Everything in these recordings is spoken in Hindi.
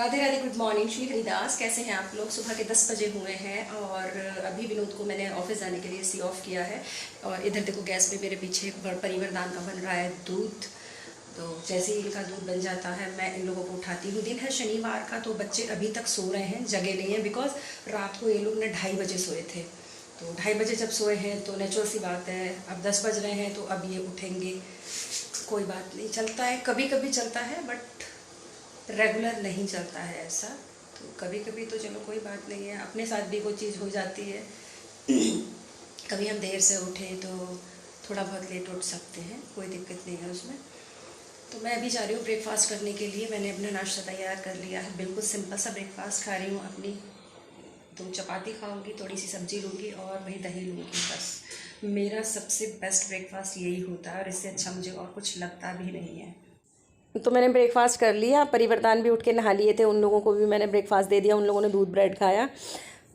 Radhe Radhe, good morning Shri Haridas. कैसे हैं आप लोग? सुबह के 10 बजे हुए हैं और अभी विनोद को मैंने ऑफिस जाने के लिए सी ऑफ किया है। और इधर देखो गैस पे मेरे पीछे परिवरदान का बन रहा है दूध। तो जैसे ही इनका दूध बन जाता है मैं इन लोगों को उठाती हूँ। दिन है शनिवार का, तो बच्चे अभी तक सो रहे हैं, जगे नहीं हैं, बिकॉज रात को ये लोग ने 2:30 बजे सोए थे। तो 2:30 बजे जब सोए हैं तो नेचुरल सी बात है, अब 10 बज रहे हैं तो अब ये उठेंगे। कोई बात नहीं, चलता है, कभी कभी चलता है, बट रेगुलर नहीं चलता है ऐसा। तो कभी कभी तो चलो कोई बात नहीं है, अपने साथ भी कोई चीज़ हो जाती है। कभी हम देर से उठें तो थोड़ा बहुत लेट उठ सकते हैं, कोई दिक्कत नहीं है उसमें। तो मैं अभी जा रही हूँ ब्रेकफास्ट करने के लिए। मैंने अपना नाश्ता तैयार कर लिया है, बिल्कुल सिंपल सा ब्रेकफास्ट खा रही हूँ अपनी। 2 चपाती खाऊंगी, थोड़ी सी सब्जी लूँगी और वही दही लूँगी, बस। मेरा सबसे बेस्ट ब्रेकफास्ट यही होता है और इससे अच्छा मुझे और कुछ लगता भी नहीं है। तो मैंने ब्रेकफास्ट कर लिया, परिवर्तन भी उठ के नहा लिए थे, उन लोगों को भी मैंने ब्रेकफास्ट दे दिया, उन लोगों ने दूध ब्रेड खाया।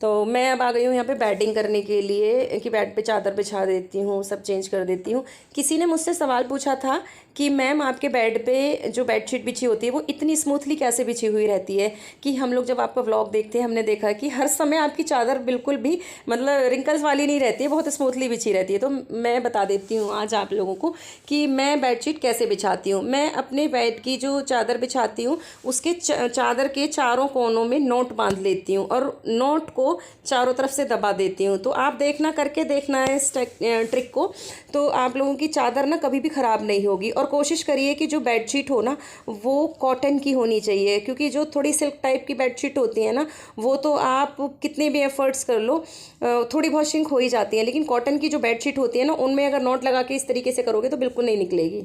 तो मैं अब आ गई हूँ यहाँ पे बैटिंग करने के लिए कि बेड पे चादर बिछा देती हूँ, सब चेंज कर देती हूँ। किसी ने मुझसे सवाल पूछा था कि मैम आपके बेड पे जो बेडशीट बिछी होती है वो इतनी स्मूथली कैसे बिछी हुई रहती है, कि हम लोग जब आपका व्लॉग देखते हैं हमने देखा कि हर समय आपकी चादर बिल्कुल भी मतलब रिंकल्स वाली नहीं रहती है, बहुत स्मूथली बिछी रहती है। तो मैं बता देती हूँ आज आप लोगों को कि मैं बेडशीट कैसे बिछाती हूँ। मैं अपने बेड की जो चादर बिछाती हूँ उसके चादर के चारों कोनों में नोट बांध लेती हूँ और नोट को चारों तरफ से दबा देती हूँ। तो आप देखना, करके देखना है इस ट्रिक को, तो आप लोगों की चादर ना कभी भी ख़राब नहीं होगी। और कोशिश करिए कि जो बेडशीट हो ना वो कॉटन की होनी चाहिए, क्योंकि जो थोड़ी सिल्क टाइप की बेडशीट होती है ना वो तो आप कितने भी एफर्ट्स कर लो थोड़ी बहुत श्रिंक हो ही जाती है, लेकिन कॉटन की जो बेडशीट होती है ना उनमें अगर नॉट लगा के इस तरीके से करोगे तो बिल्कुल नहीं निकलेगी।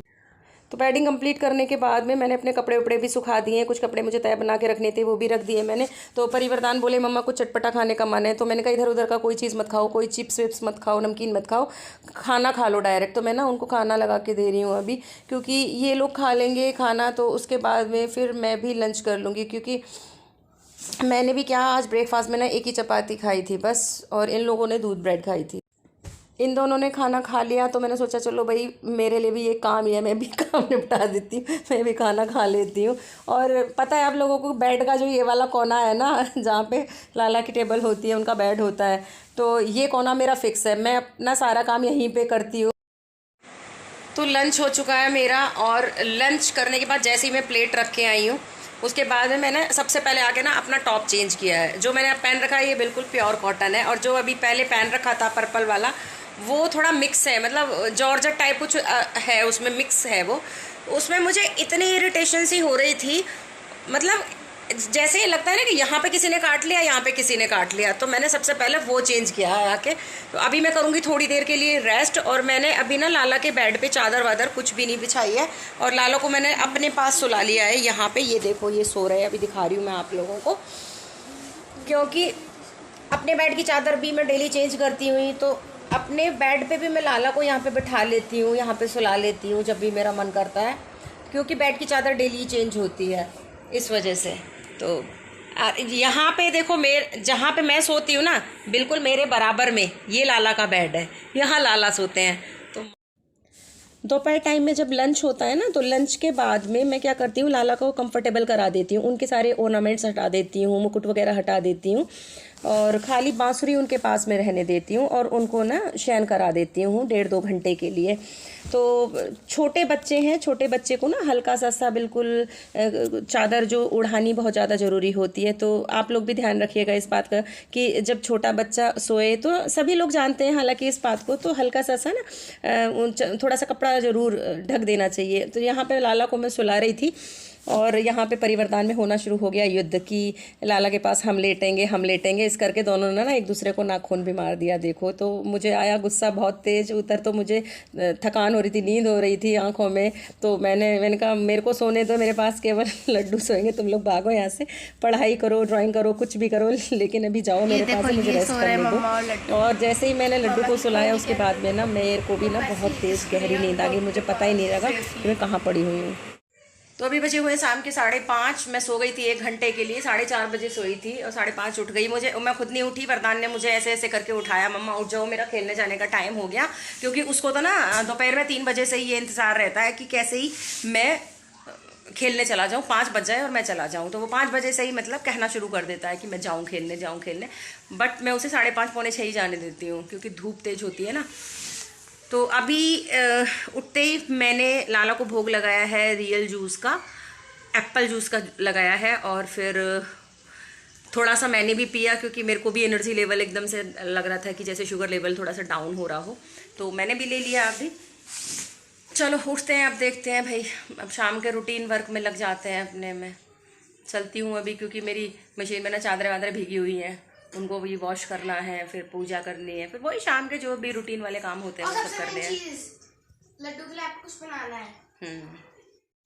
तो बेडिंग कंप्लीट करने के बाद में मैंने अपने कपड़े उपड़े भी सुखा दिए, कुछ कपड़े मुझे तय बना के रखने थे वो भी रख दिए मैंने। तो परिवर्तन बोले मम्मा कुछ चटपटा खाने का मन है, तो मैंने कहा इधर उधर का कोई चीज़ मत खाओ, कोई चिप्स विप्स मत खाओ, नमकीन मत खाओ, खाना खा लो डायरेक्ट। तो मैं ना उनको खाना लगा के दे रही हूँ अभी, क्योंकि ये लोग खा लेंगे खाना तो उसके बाद में फिर मैं भी लंच कर लूँगी। क्योंकि मैंने भी क्या आज ब्रेकफास्ट में ना एक ही चपाती खाई थी बस, और इन लोगों ने दूध ब्रेड खाई थी। इन दोनों ने खाना खा लिया तो मैंने सोचा चलो भाई मेरे लिए भी ये काम ही है, मैं भी काम निपटा देती हूँ, मैं भी खाना खा लेती हूँ। और पता है आप लोगों को बेड का जो ये वाला कोना है ना जहाँ पे लाला की टेबल होती है, उनका बेड होता है, तो ये कोना मेरा फिक्स है, मैं अपना सारा काम यहीं पे करती हूँ। तो लंच हो चुका है मेरा, और लंच करने के बाद जैसे ही मैं प्लेट रख के आई हूँ उसके बाद में मैंने सबसे पहले आके ना अपना टॉप चेंज किया है। जो मैंने अब पहन रखा है ये बिल्कुल प्योर कॉटन है, और जो अभी पहले पहन रखा था पर्पल वाला वो थोड़ा मिक्स है, मतलब जॉर्जेट टाइप कुछ है उसमें, मिक्स है वो। उसमें मुझे इतनी इरिटेशन सी हो रही थी, मतलब जैसे ही लगता है ना कि यहाँ पे किसी ने काट लिया, यहाँ पे किसी ने काट लिया। तो मैंने सबसे पहले वो चेंज किया है आके। तो अभी मैं करूँगी थोड़ी देर के लिए रेस्ट, और मैंने अभी ना लाला के बेड पे चादर वादर कुछ भी नहीं बिछाई है, और लाला को मैंने अपने पास सुला लिया है यहाँ पे। ये देखो ये सो रहे हैं, अभी दिखा रही हूँ मैं आप लोगों को, क्योंकि अपने बेड की चादर भी मैं डेली चेंज करती हुई, तो अपने बेड पे भी मैं लाला को यहाँ पे बिठा लेती हूँ, यहाँ पे सुला लेती हूँ जब भी मेरा मन करता है, क्योंकि बेड की चादर डेली चेंज होती है इस वजह से। तो यहाँ पे देखो जहाँ पे मैं सोती हूँ ना बिल्कुल मेरे बराबर में ये लाला का बेड है, यहाँ लाला सोते हैं। तो दोपहर टाइम में जब लंच होता है ना तो लंच के बाद में मैं क्या करती हूँ, लाला को कंफर्टेबल करा देती हूँ, उनके सारे ऑर्नामेंट्स हटा देती हूँ, मुकुट वगैरह हटा देती हूँ, और खाली बांसुरी उनके पास में रहने देती हूँ, और उनको ना शयन करा देती हूँ 1.5-2 घंटे के लिए। तो छोटे बच्चे हैं, छोटे बच्चे को ना हल्का सा बिल्कुल चादर जो उड़ानी बहुत ज़्यादा ज़रूरी होती है। तो आप लोग भी ध्यान रखिएगा इस बात का कि जब छोटा बच्चा सोए, तो सभी लोग जानते हैं हालांकि इस बात को, तो हल्का सा ना थोड़ा सा कपड़ा ज़रूर ढक देना चाहिए। तो यहाँ पे लाला को मैं सुला रही थी, और यहाँ पे परिवर्तन में होना शुरू हो गया युद्ध कि लाला के पास हम लेटेंगे हम लेटेंगे, इस करके दोनों ने ना एक दूसरे को नाखून भी मार दिया। देखो तो मुझे आया गुस्सा बहुत तेज़ उतर, तो मुझे थकान हो रही थी, नींद हो रही थी आंखों में। तो मैंने कहा मेरे को सोने दो, मेरे पास केवल लड्डू सोएंगे, तुम लोग भागो यहाँ से, पढ़ाई करो, ड्राइंग करो, कुछ भी करो, लेकिन अभी जाओ मेरे पास से, मुझे रेस्ट करने दो। और जैसे ही मैंने लड्डू को सुलाया उसके बाद में ना मेरे को भी ना बहुत तेज़ गहरी नींद आ गई, मुझे पता ही नहीं लगा कि मैं कहाँ पड़ी हुई हूँ। तो अभी बजे हुए शाम के 5:30, मैं सो गई थी 1 घंटे के लिए, 4:30 बजे सोई थी और 5:30 उठ गई। मैं खुद नहीं उठी, वरदान ने मुझे ऐसे ऐसे करके उठाया, मम्मा उठ जाओ मेरा खेलने जाने का टाइम हो गया। क्योंकि उसको तो ना दोपहर में 3 बजे से ही ये इंतज़ार रहता है कि कैसे ही मैं खेलने चला जाऊँ, 5 बज जाए और मैं चला जाऊँ, तो वो 5 बजे से ही मतलब कहना शुरू कर देता है कि मैं जाऊँ खेलने। बट मैं उसे 5:30 पौने 6 ही जाने देती हूँ, क्योंकि धूप तेज होती है ना। तो अभी उठते ही मैंने लाला को भोग लगाया है रियल जूस का, एप्पल जूस का लगाया है, और फिर थोड़ा सा मैंने भी पिया, क्योंकि मेरे को भी एनर्जी लेवल एकदम से लग रहा था कि जैसे शुगर लेवल थोड़ा सा डाउन हो रहा हो, तो मैंने भी ले लिया अभी। चलो उठते हैं, अब देखते हैं भाई, अब शाम के रूटीन वर्क में लग जाते हैं अपने में। चलती हूँ अभी, क्योंकि मेरी मशीन में ना चादरें वादरें भीगी हुई हैं, उनको भी वॉश करना है, फिर पूजा करनी है, फिर वही शाम के जो भी रूटीन वाले काम होते हैं वो सब करने हैं। लड्डू के लिए आपको कुछ बनाना है।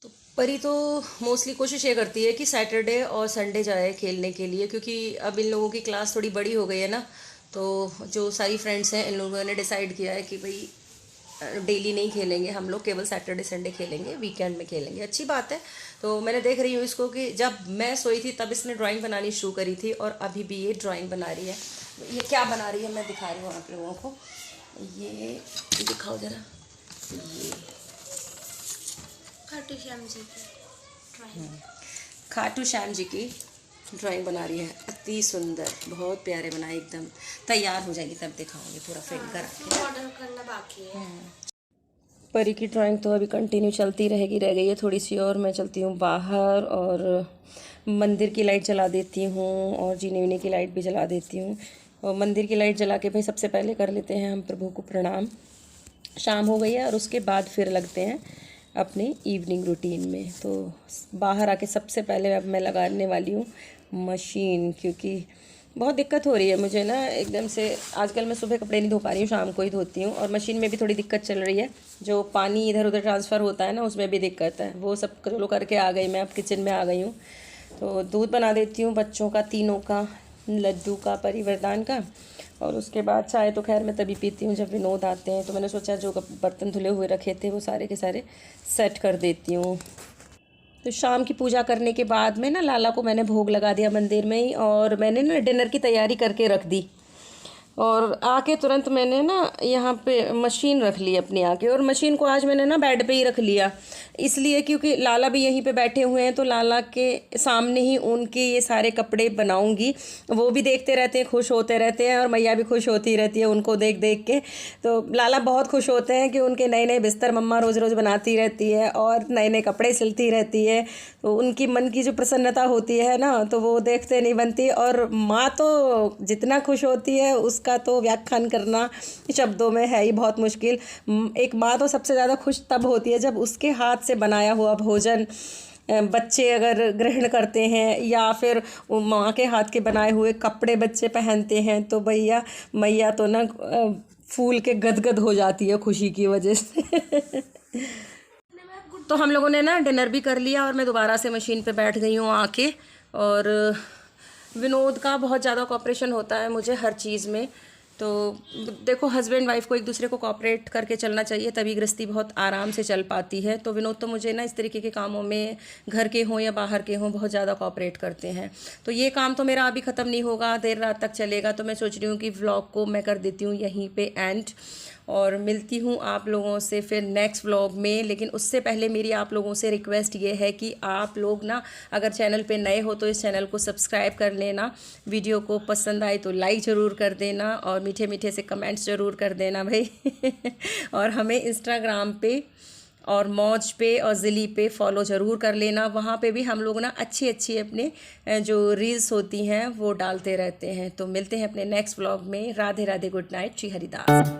तो परी तो मोस्टली कोशिश ये करती है कि सैटरडे और संडे जाए खेलने के लिए, क्योंकि अब इन लोगों की क्लास थोड़ी बड़ी हो गई है ना, तो जो सारी फ्रेंड्स हैं इन लोगों ने डिसाइड किया है कि भाई डेली नहीं खेलेंगे हम लोग, केवल सैटरडे संडे खेलेंगे, वीकेंड में खेलेंगे। अच्छी बात है। तो मैंने देख रही हूँ इसको कि जब मैं सोई थी तब इसने ड्राइंग बनानी शुरू करी थी, और अभी भी ये ड्राइंग बना रही है। ये क्या बना रही है मैं दिखा रही हूँ आप लोगों को, ये दिखाओ ज़रा। ये खाटू श्याम जी की ड्राइंग, खाटू श्याम जी की ड्राइंग बना रही है। अति सुंदर, बहुत प्यारे बनाए, एकदम तैयार हो जाएगी तब दिखाऊंगी, पूरा फ्रेम कर ऑर्डर करना बाकी है। परी की ड्राइंग तो अभी कंटिन्यू चलती रहेगी, रह गई है थोड़ी सी और। मैं चलती हूँ बाहर और मंदिर की लाइट जला देती हूँ, और जीने वीने की लाइट भी जला देती हूँ। और मंदिर की लाइट जला के भाई सबसे पहले कर लेते हैं हम प्रभु को प्रणाम। शाम हो गई है, और उसके बाद फिर लगते हैं अपने इवनिंग रूटीन में। तो बाहर आके सबसे पहले अब मैं लगाने वाली हूँ मशीन, क्योंकि बहुत दिक्कत हो रही है मुझे ना एकदम से। आजकल मैं सुबह कपड़े नहीं धो पा रही हूँ, शाम को ही धोती हूँ, और मशीन में भी थोड़ी दिक्कत चल रही है। जो पानी इधर उधर ट्रांसफ़र होता है ना, उसमें भी दिक्कत है। वो सब चलो करके आ गई मैं, अब किचन में आ गई हूँ। तो दूध बना देती हूँ बच्चों का, तीनों का, लड्डू का, परिवरदान का, और उसके बाद चाय तो खैर मैं तभी पीती हूँ जब विनोद आते हैं। तो मैंने सोचा जो बर्तन धुले हुए रखे थे वो सारे के सारे सेट कर देती हूँ। तो शाम की पूजा करने के बाद में ना लाला को मैंने भोग लगा दिया मंदिर में ही, और मैंने ना डिनर की तैयारी करके रख दी, और आके तुरंत मैंने ना यहाँ पे मशीन रख ली अपनी आके। और मशीन को आज मैंने ना बेड पे ही रख लिया, इसलिए क्योंकि लाला भी यहीं पे बैठे हुए हैं, तो लाला के सामने ही उनके ये सारे कपड़े बनाऊंगी। वो भी देखते रहते हैं, खुश होते रहते हैं, और मैया भी खुश होती रहती है उनको देख देख के। तो लाला बहुत खुश होते हैं कि उनके नए नए बिस्तर मम्मा रोज़ रोज़ बनाती रहती है, और नए नए कपड़े सिलती रहती है। तो उनकी मन की जो प्रसन्नता होती है ना, तो वो देखते नहीं बनती। और माँ तो जितना खुश होती है उसका तो व्याख्यान करना शब्दों में है ही बहुत मुश्किल। एक माँ तो सबसे ज़्यादा खुश तब होती है जब उसके हाथ से बनाया हुआ भोजन बच्चे अगर ग्रहण करते हैं, या फिर माँ के हाथ के बनाए हुए कपड़े बच्चे पहनते हैं, तो भैया मैया तो ना फूल के गदगद हो जाती है खुशी की वजह से। तो हम लोगों ने ना डिनर भी कर लिया, और मैं दोबारा से मशीन पे बैठ गई हूँ आके। और विनोद का बहुत ज़्यादा कॉपरेशन होता है मुझे हर चीज़ में। तो देखो, हस्बैंड वाइफ को एक दूसरे को कॉपरेट करके चलना चाहिए, तभी गृहस्थी बहुत आराम से चल पाती है। तो विनोद तो मुझे ना इस तरीके के कामों में, घर के हों या बाहर के हों, बहुत ज़्यादा कॉपरेट करते हैं। तो ये काम तो मेरा अभी ख़त्म नहीं होगा, देर रात तक चलेगा। तो मैं सोच रही हूँ कि व्लॉग को मैं कर देती हूँ यहीं पे एंड, और मिलती हूँ आप लोगों से फिर नेक्स्ट व्लॉग में। लेकिन उससे पहले मेरी आप लोगों से रिक्वेस्ट ये है कि आप लोग ना अगर चैनल पे नए हो तो इस चैनल को सब्सक्राइब कर लेना, वीडियो को पसंद आए तो लाइक ज़रूर कर देना, और मीठे मीठे से कमेंट्स ज़रूर कर देना भाई। और हमें इंस्टाग्राम पे और मौज पे और ज़िली पे फॉलो ज़रूर कर लेना। वहाँ पे भी हम लोग ना अच्छी अच्छी अपने जो रील्स होती हैं वो डालते रहते हैं। तो मिलते हैं अपने नेक्स्ट व्लॉग में। Radhe Radhe, good night, Shri Haridas.